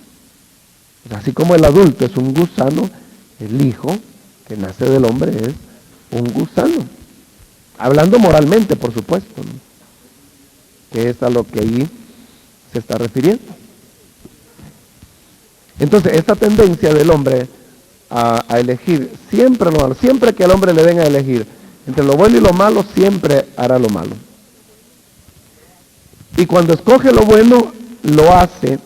O sea, así como el adulto es un gusano, el hijo que nace del hombre es un gusano. Hablando moralmente, por supuesto, ¿no? Que es a lo que ahí se está refiriendo. Entonces, esta tendencia del hombre a elegir siempre lo malo, siempre que al hombre le den a elegir entre lo bueno y lo malo, siempre hará lo malo. Y cuando escoge lo bueno, lo hace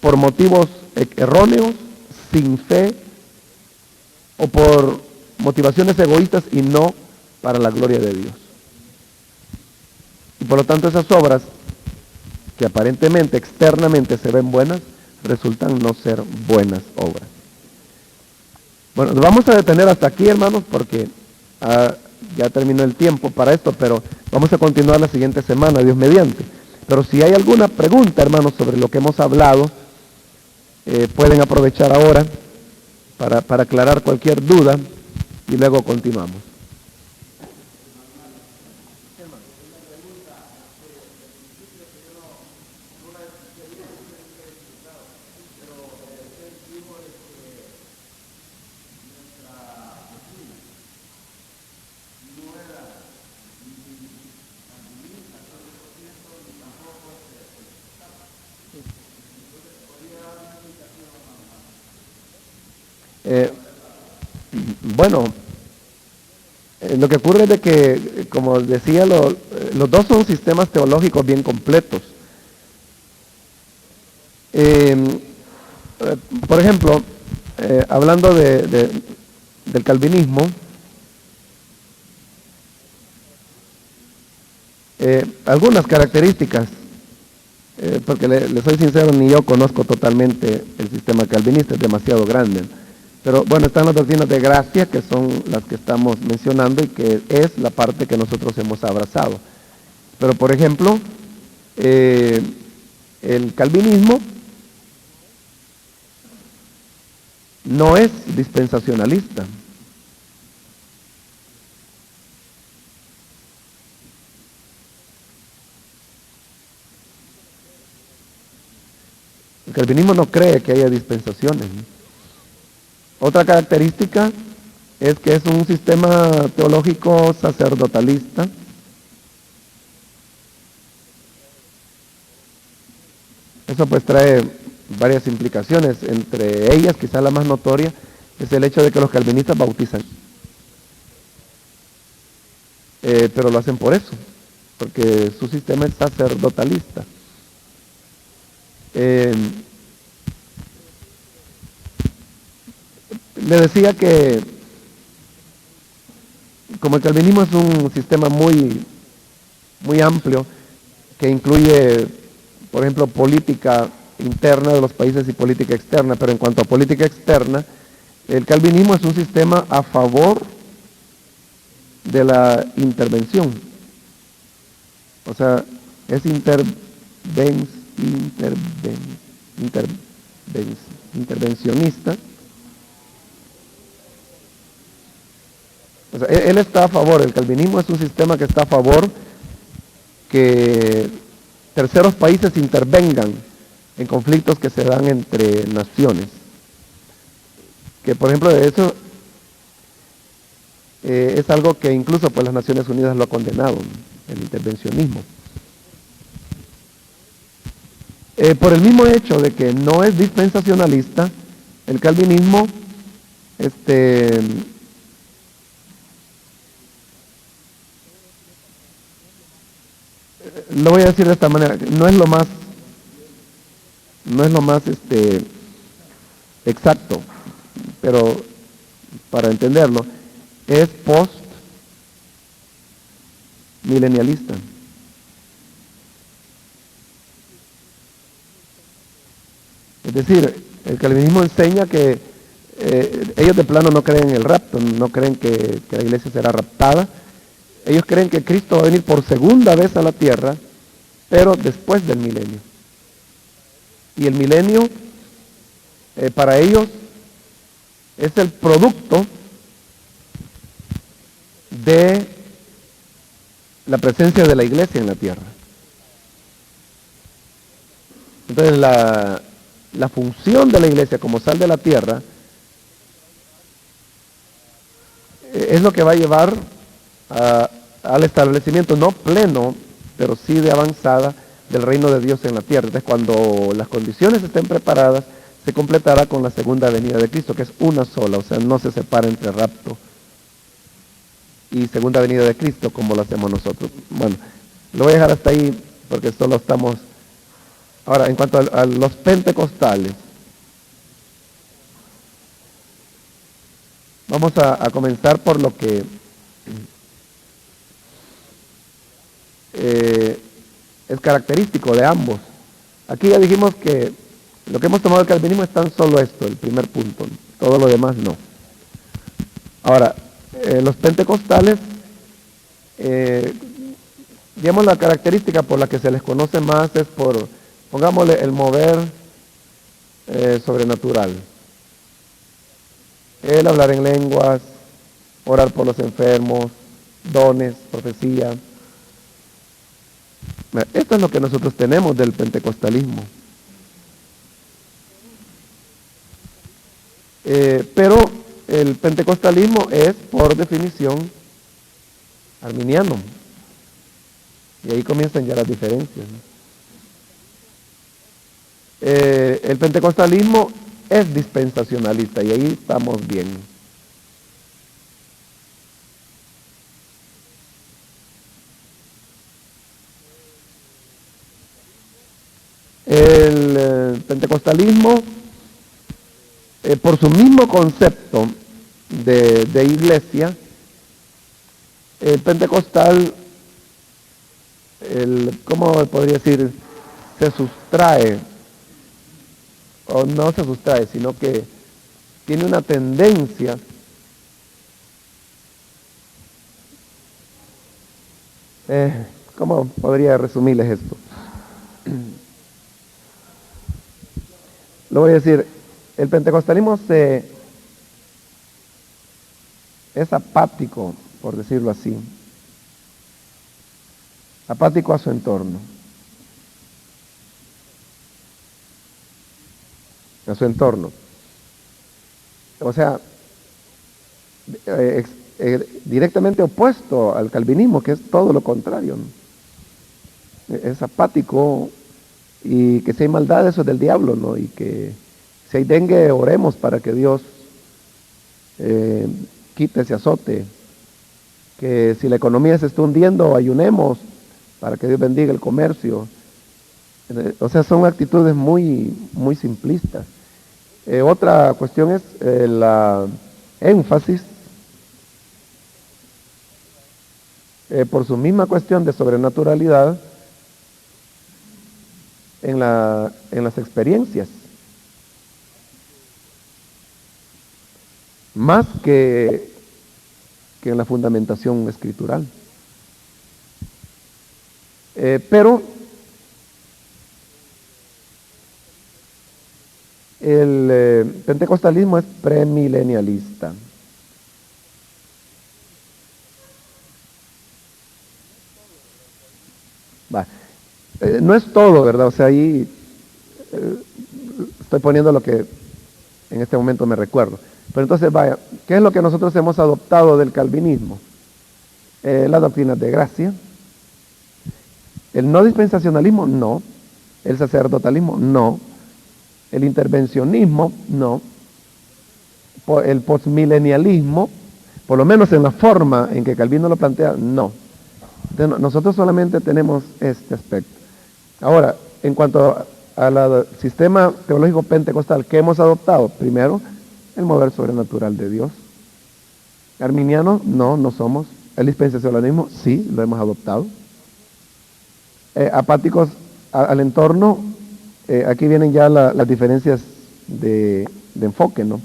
por motivos erróneos, sin fe, o por motivaciones egoístas y no para la gloria de Dios. Y por lo tanto esas obras que que aparentemente, externamente se ven buenas, resultan no ser buenas obras. Bueno, nos vamos a detener hasta aquí, hermanos, porque ya terminó el tiempo para esto, pero vamos a continuar la siguiente semana, Dios mediante. Pero si hay alguna pregunta, hermanos, sobre lo que hemos hablado, pueden aprovechar ahora para aclarar cualquier duda y luego continuamos. Bueno, lo que ocurre es de que, como decía, los dos son sistemas teológicos bien completos. Por ejemplo, hablando del calvinismo, algunas características, porque le soy sincero, ni yo conozco totalmente el sistema calvinista, es demasiado grande. Pero bueno, están las doctrinas de gracia, que son las que estamos mencionando y que es la parte que nosotros hemos abrazado. Pero por ejemplo, el calvinismo no es dispensacionalista. El calvinismo no cree que haya dispensaciones. Otra característica es que es un sistema teológico sacerdotalista. Eso pues trae varias implicaciones, entre ellas quizás la más notoria es el hecho de que los calvinistas bautizan. Pero lo hacen por eso, porque su sistema es sacerdotalista. Le decía que como el calvinismo es un sistema muy amplio, que incluye, por ejemplo, política interna de los países y política externa, pero en cuanto a política externa, el calvinismo es un sistema a favor de la intervención. O sea, es intervencionista. O sea, él está a favor, el calvinismo es un sistema que está a favor que terceros países intervengan en conflictos que se dan entre naciones. Que por ejemplo de eso es algo que incluso pues las Naciones Unidas lo ha condenado, el intervencionismo. Por el mismo hecho de que no es dispensacionalista, el calvinismo lo voy a decir de esta manera, no es lo más exacto, pero para entenderlo, es post-milenialista. Es decir, el calvinismo enseña que ellos de plano no creen en el rapto, no creen que la iglesia será raptada. Ellos creen que Cristo va a venir por segunda vez a la tierra, pero después del milenio. Y el milenio, para ellos, es el producto de la presencia de la iglesia en la tierra. Entonces la función de la iglesia como sal de la tierra es lo que va a llevar al establecimiento no pleno, pero sí de avanzada del reino de Dios en la tierra. Entonces cuando las condiciones estén preparadas, se completará con la segunda venida de Cristo, que es una sola, o sea, no se separa entre rapto y segunda venida de Cristo como lo hacemos nosotros. Bueno, lo voy a dejar hasta ahí porque solo estamos... Ahora, en cuanto a los pentecostales, vamos a comenzar por lo que es característico de ambos. Aquí ya dijimos que lo que hemos tomado del calvinismo es tan solo esto, el primer punto, todo lo demás no. Ahora, los pentecostales, digamos la característica por la que se les conoce más es por, pongámosle, el mover sobrenatural. El hablar en lenguas, orar por los enfermos, dones, profecía. Esto es lo que nosotros tenemos del pentecostalismo. Pero el pentecostalismo es, por definición, arminiano. Y ahí comienzan ya las diferencias, ¿no? El pentecostalismo es dispensacionalista y ahí estamos bien. El pentecostalismo, por su mismo concepto de iglesia, el pentecostal, ¿cómo podría decir? Se sustrae, o no se sustrae, sino que tiene una tendencia ¿cómo podría resumirles esto? Lo voy a decir, el pentecostalismo es apático, por decirlo así, apático a su entorno, o sea, directamente opuesto al calvinismo, que es todo lo contrario, ¿no? Es apático, y que si hay maldad, eso es del diablo, ¿no? Y que si hay dengue, oremos para que Dios quite ese azote. Que si la economía se está hundiendo, ayunemos para que Dios bendiga el comercio. O sea, son actitudes muy, muy simplistas. Otra cuestión es la énfasis, por su misma cuestión de sobrenaturalidad, en las experiencias, más que en la fundamentación escritural. Pero el pentecostalismo es premilenialista. No es todo, ¿verdad? O sea, ahí estoy poniendo lo que en este momento me recuerdo. Pero entonces, vaya, ¿qué es lo que nosotros hemos adoptado del calvinismo? Las doctrinas de gracia. El no dispensacionalismo, no. El sacerdotalismo, no. El intervencionismo, no. El postmilenialismo, por lo menos en la forma en que Calvino lo plantea, no. Entonces, nosotros solamente tenemos este aspecto. Ahora, en cuanto al sistema teológico pentecostal que hemos adoptado, primero, el mover sobrenatural de Dios. Arminianos, no somos. El dispensacionalismo, sí, lo hemos adoptado. Apáticos al entorno, aquí vienen ya las diferencias de enfoque, ¿no?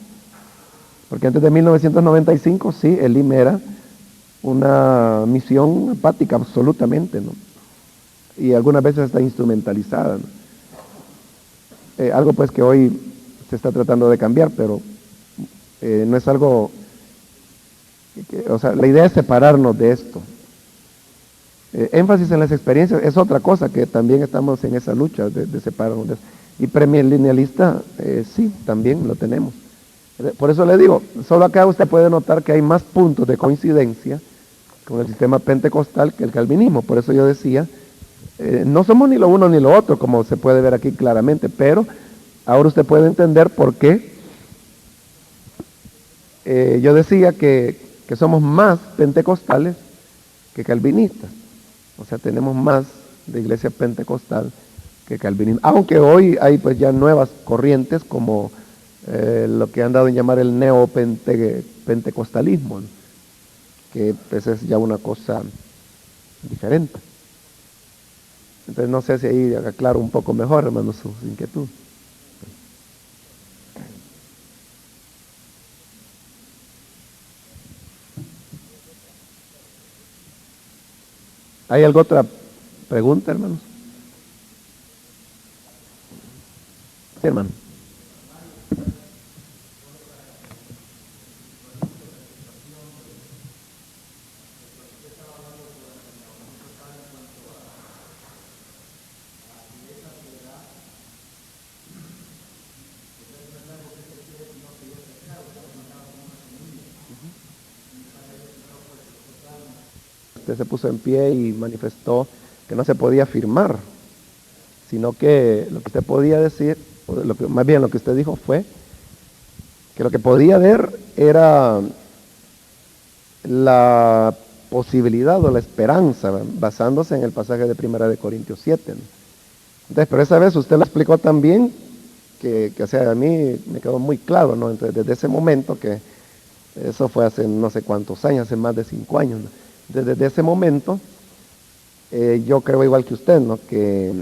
Porque antes de 1995, sí, el IM era una misión apática absolutamente, ¿no? Y algunas veces está instrumentalizada, ¿no? Algo pues que hoy se está tratando de cambiar, pero no es algo, o sea, la idea es separarnos de esto. Énfasis en las experiencias es otra cosa, que también estamos en esa lucha de separarnos de eso. Y premilenialista, sí, también lo tenemos. Por eso le digo, solo acá usted puede notar que hay más puntos de coincidencia con el sistema pentecostal que el calvinismo. Por eso yo decía, no somos ni lo uno ni lo otro, como se puede ver aquí claramente, pero ahora usted puede entender por qué yo decía que somos más pentecostales que calvinistas. O sea, tenemos más de iglesia pentecostal que calvinismo. Aunque hoy hay pues ya nuevas corrientes como lo que han dado en llamar el neopentecostalismo, ¿no? Que pues es ya una cosa diferente. Entonces no sé si ahí aclaro un poco mejor, hermano, su inquietud. ¿Hay alguna otra pregunta, hermanos? Sí, hermano. Usted se puso en pie y manifestó que no se podía afirmar, sino que lo que usted podía decir, o más bien lo que usted dijo fue que lo que podía ver era la posibilidad o la esperanza, basándose en el pasaje de Primera de Corintios 7. ¿No? Entonces, pero esa vez usted lo explicó también que o sea, a mí me quedó muy claro, ¿no? Entonces, desde ese momento, que eso fue hace no sé cuántos años, hace más de 5 años, ¿no? Desde ese momento, yo creo igual que usted, ¿no? Que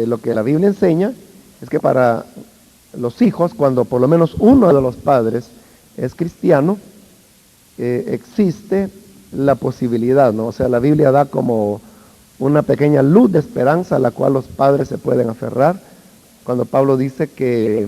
lo que la Biblia enseña es que para los hijos, cuando por lo menos uno de los padres es cristiano, existe la posibilidad, ¿no? O sea, la Biblia da como una pequeña luz de esperanza a la cual los padres se pueden aferrar, cuando Pablo dice que